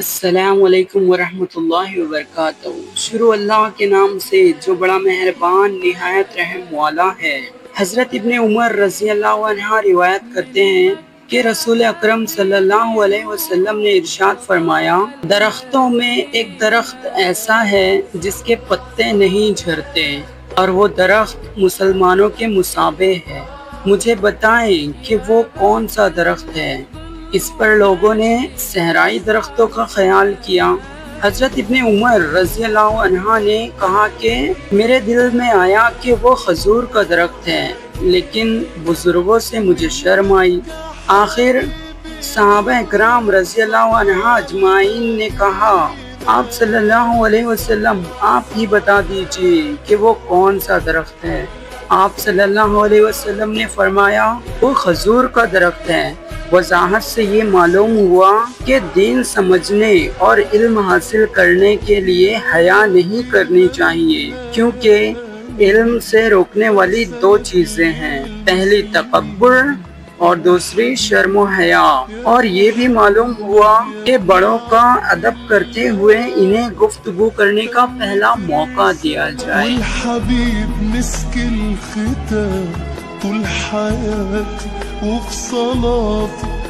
السلام علیکم ورحمۃ اللہ وبرکاتہ۔ شروع اللہ کے نام سے جو بڑا مہربان نہایت رحم والا ہے۔ حضرت ابن عمر رضی اللہ عنہ روایت کرتے ہیں کہ رسول اکرم صلی اللہ علیہ وسلم نے ارشاد فرمایا، درختوں میں ایک درخت ایسا ہے جس کے پتے نہیں جھڑتے اور وہ درخت مسلمانوں کے مشابہ ہے، مجھے بتائیں کہ وہ کون سا درخت ہے؟ اس پر لوگوں نے صحرائی درختوں کا خیال کیا۔ حضرت ابن عمر رضی اللہ عنہ نے کہا کہ میرے دل میں آیا کہ وہ کھجور کا درخت ہے، لیکن بزرگوں سے مجھے شرم آئی۔ آخر صحابہ کرام رضی اللہ عنہ اجمعین نے کہا، آپ صلی اللہ علیہ وسلم آپ ہی بتا دیجئے کہ وہ کون سا درخت ہے۔ آپ صلی اللہ علیہ وسلم نے فرمایا، وہ کھجور کا درخت ہے۔ وضاحت سے یہ معلوم ہوا کہ دین سمجھنے اور علم حاصل کرنے کے لیے حیا نہیں کرنی چاہیے، کیونکہ علم سے روکنے والی دو چیزیں ہیں، پہلی تکبر اور دوسری شرم و حیا۔ اور یہ بھی معلوم ہوا کہ بڑوں کا ادب کرتے ہوئے انہیں گفتگو کرنے کا پہلا موقع دیا جائے۔ والحبيب مسك الختام طول حياتي وفي صلاتي